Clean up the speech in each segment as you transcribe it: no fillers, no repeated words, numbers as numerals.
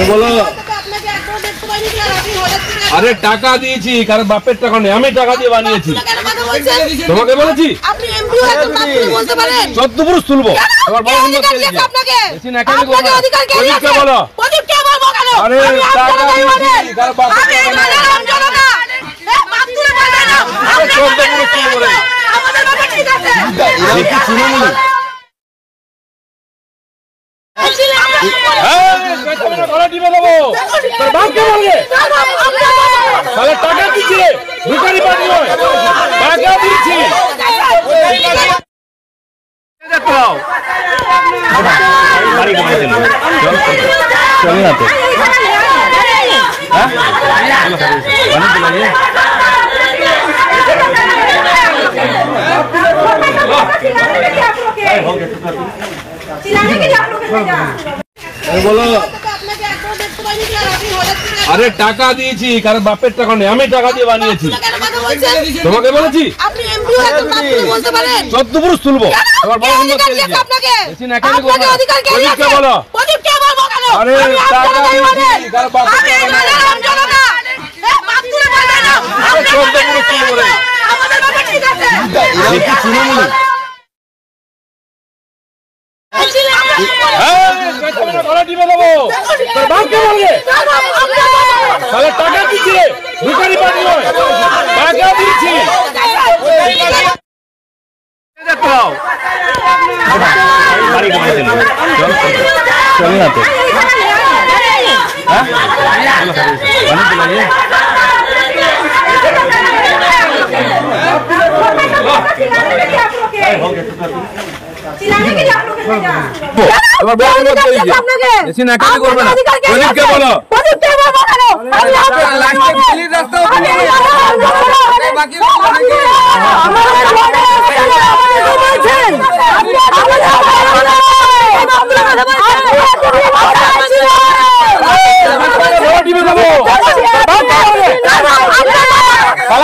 বলো। আরে টাকা দিয়েছি, কারণ বাপের টাকা নেই, আমি টাকা দিয়ে বানিয়েছি। তোমাকে বলেছি চোদ্দ পুরুষ তুলবো। বলো। আরে টাকা দিয়েছি, কারণ বাপের চোদ্দ পুরুষ তুলবো রে। টাকা দিচ্ছি ভিখারি পার্টি নয়, টাকা দিচ্ছি। চলে না তো বলো। আরে টাকা দিয়েছি, কারণ বাপের টাকা নেই, আমি টাকা দিয়ে বানিয়েছি। তোমাকে বলেছি চোদ্দ পুরুষ তুলবো। বলো। আরে টাকা দিয়েছি, কারণ বাপের চোদ্দ পুরুষ তুলবো রে। টাকা দিচ্ছি ভিখারি পার্টি নয়, টাকা দিচ্ছি। চলে না তো করবে না। প্রদীপকে বলো।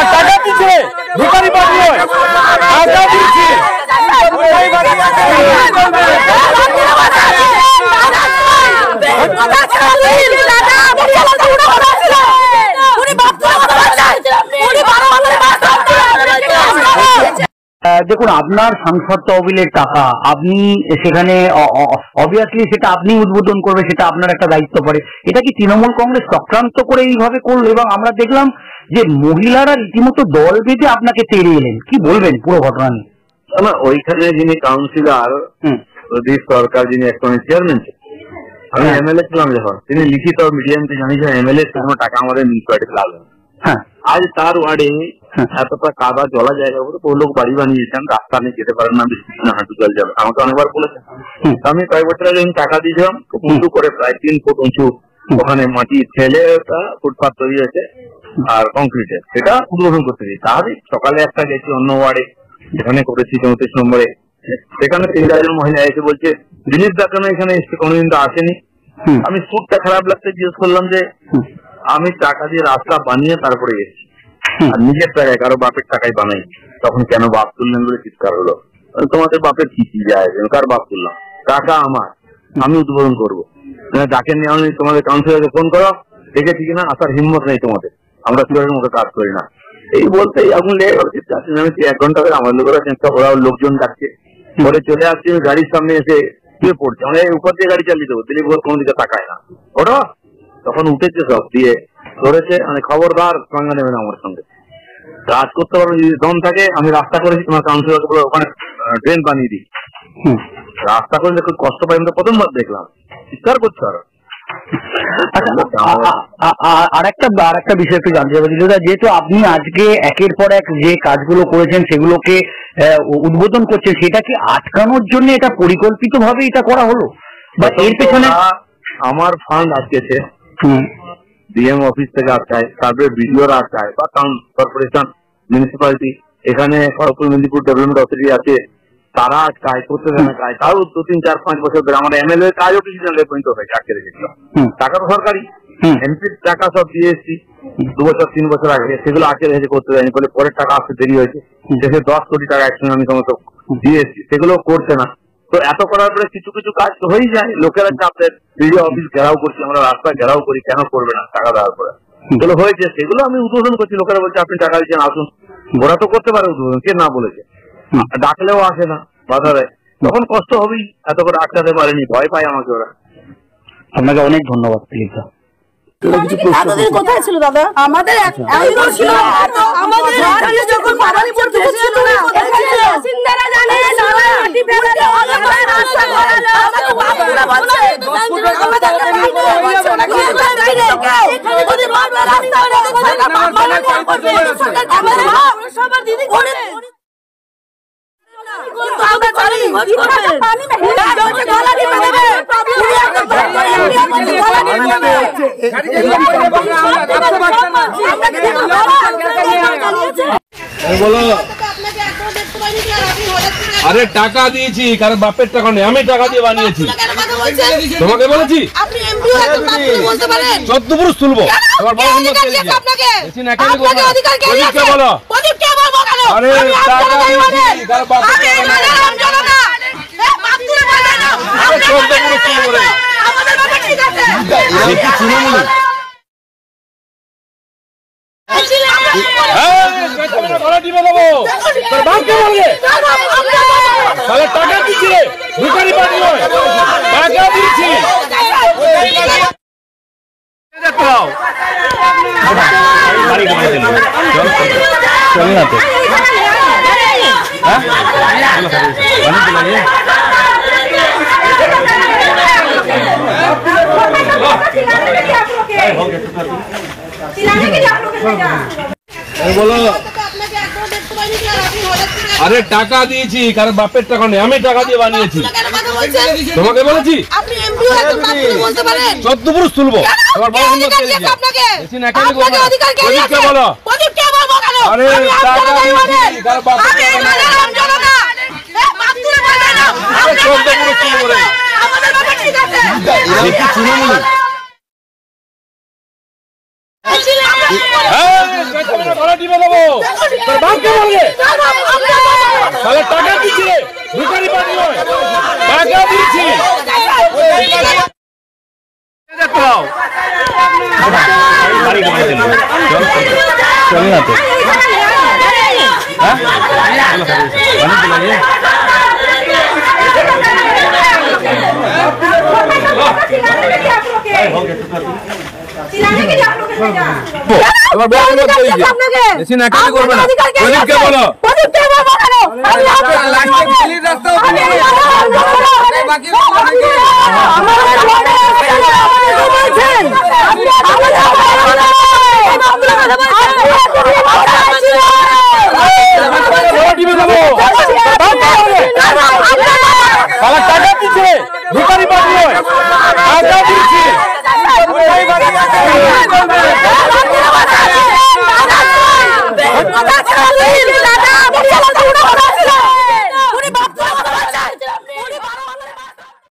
টাকা দিচ্ছে ভিখারি পার্টি নয়, টাকা দিচ্ছি। দেখুন, আপনার সাংসদ তহবিলের টাকা আপনি সেখানে অবভিয়াসলি সেটা আপনি উদ্বোধন করবে, সেটা আপনার একটা দায়িত্ব পড়ে। এটা কি তৃণমূল কংগ্রেস চক্রান্ত করে এইভাবে করলো? এবং আমরা দেখলাম যে মহিলারা রীতিমতো দল বেঁধে আপনাকে তেড়ে এলেন, কি বলবেন পুরো ঘটনা নিয়ে? ওইখানে যিনি কাউন্সিলর প্রদীপ সরকার, যিনি এক্সপোনেন্ট চেয়ারম্যান, আমি এমএলএ ছিলাম যখন, তিনি লিখিত মিডিয়ামকে জানিয়েছেন এমএলএ কোনো টাকা আমাদের মিউনিসিপালিটি লাগবে। আজ তার ওয়ার্ডে এতটা কাদা জলা জায়গা বলে বহু লোক বাড়ি বানিয়েছেন, রাস্তা নিয়ে যেতে পারেন না, বৃষ্টির না হাঁটু জল যাবে, আমাকে অনেকবার বলেছেন। আমি কয়েক বছর আগে টাকা দিয়েছিলাম, খুব উঁচু করে প্রায় 3 ফুট উঁচু, ওখানে মাটি ঠেলে ফুটপাথ তৈরি হয়েছে আর কংক্রিটের, সেটা উদ্বোধন করতে দিই। তাহলে সকালে একটা গেছি অন্য ওয়ার্ডে, সেখানে করেছি 34 নম্বরে, সেখানে 3-4 জন মহিলা এসে বলছে দিলীপ দা কেন এখানে এসছে, কোনোদিন তো আসেনি। আমি সুরটা খারাপ লাগছে, জিজ্ঞেস করলাম যে আমি টাকা দিয়ে রাস্তা বানিয়ে তারপরে এসেছি, আর নিজের টাকায় কারো বাপের টাকায় বানাই, তখন কেন বাপ তুললেন বলে চিৎকার হলো। তোমাদের বাপের কি যায়, কার বাপ তুললাম, টাকা আমার, আমি উদ্বোধন করবো। যাকে নেওয়া নেই তোমাদের কাউন্সিলরকে ফোন করো, দেখেছি কিনা, আসার হিম্মত নেই তোমাদের, আমরা চোরের মতো কাজ করি না। এই বলতে আগুন লেগে গেছে। 1 ঘন্টা ধরে আমার লোকেরা চেষ্টা করা, লোকজন ডাকছে, পরে চলে আসছে, গাড়ির সামনে এসে শুয়ে পড়ছে, মানে উপর দিয়ে গাড়ি চালিয়ে দেবো, দিলীপ ঘোষ কোনো দিকে তাকায় না, ওটা তখন উঠেছে সব দিয়ে ধরেছে, মানে খবরদার সঙ্গে নেবে না আমার সঙ্গে, কাজ করতে পারবো যদি দম থাকে। আমি রাস্তা করেছি, তোমার কাউন্সিলরকে বলে ওখানে ড্রেন বানিয়ে দিই, রাস্তা করে খুব কষ্ট পাই, আমি তো প্রথমবার দেখলাম, চিৎকার করছো। আর একটা বিষয় একটু জানতে চাইবো দিলীপ দা, যেহেতু আপনি আজকে একের পর এক যে কাজগুলো করেছেন সেগুলোকে উদ্বোধন করছেন, সেটা কি আটকানোর জন্য এটা পরিকল্পিত ভাবে এটা করা হলো, বা এর পেছনে আমার ফান্ড আটকেছে, ডিএম অফিস থেকে আটকায়, তারপরে বিডিওর আটকায়, বা টাউন কর্পোরেশন, মিউনিসিপালিটি, এখানে খড়গপুর মেদিনীপুর ডেভেলপমেন্ট অথরিটি আছে, তারা আটকায়, করতে দেয় না কাজ, তাও 2-3-4-5 বছর ধরে আমার এমএলএ কাজও ডিসিশন পর্যন্ত হয়েছে, আটকে রেখেছিল। টাকা তো সরকারি, এমপির টাকা সব দিয়ে এসেছি 2-3 বছর আগে, সেগুলো আটকে রেখেছে, করতে দেয়নি বলে পরের টাকা আসতে দেরি হয়েছে, শেষে 10 কোটি টাকা একসঙ্গে আমি সমস্ত দিয়ে এসেছি, সেগুলো করছে না। তো এত করার পরে কিছু কিছু কাজ তো হয়েই যায়, লোকেরা চাপ দেয়, বিডিও অফিস ঘেরাও করছি, আমরা রাস্তা ঘেরাও করি, কেন করবে না টাকা দেওয়ার পরে, এগুলো হয়েছে, সেগুলো আমি উদ্বোধন করছি। লোকেরা বলছে আপনি টাকা দিচ্ছেন আসুন, ওরা তো করতে পারে উদ্বোধন, কে না বলেছে, ডাকলেও আসে না, বাধা দেয়, তখন কষ্ট হবেই, এত করে আটকাতে পারেনি, ভয় পায় আমাকে ওরা। আপনাকে অনেক ধন্যবাদ দিলীপ। এতদিন কোথায় ছিল দাদা? আমাদের ছিল, আমাদের যখন পারালিপুর ছিল না, বাসিন্দারা জানে মাটি ফেলালে রাস্তা করালো, আমাকে বাবুরা বলছে আমাদের যদি বারবার রাস্তা করে আমাদের সবার দিদি করে বলো। আরে টাকা দিয়েছি, কারণ বাপের টাকা নেই, আমি টাকা দিয়ে বানিয়েছি। তোমাকে বলেছি চোদ্দপুরুষ তুলবো, বলো। আরে টাকা দিয়েছি, কারণ বাপের টাকা নেই, চোদ্দপুরুষ তুলবো রে। তৃণমূল গলা টিপে দেবো, তোর বাপকে বলবে তাহলে টাকা দিচ্ছি রে, ভিখারি পার্টি নয়, টাকা দিচ্ছি। চলে না তো, বলো। আরে টাকা দিয়েছি, কারণ বাপের টাকা নেই, আমি টাকা দিয়ে বানিয়েছি। তোমাকে বলেছি চোদ্দপুরুষ তুলবো, বলো। আরে টাকা দিয়েছি, কারণ বাপের টাকা নেই, চোদ্দপুরুষ তুলবো রে। তৃণমূল গলা টিপে দেবো, তোর বাপকে বলবে তাহলে টাকা দিচ্ছি রে, ভিখারি পার্টি নয়, টাকা দিচ্ছি। চলে না তো, বলো।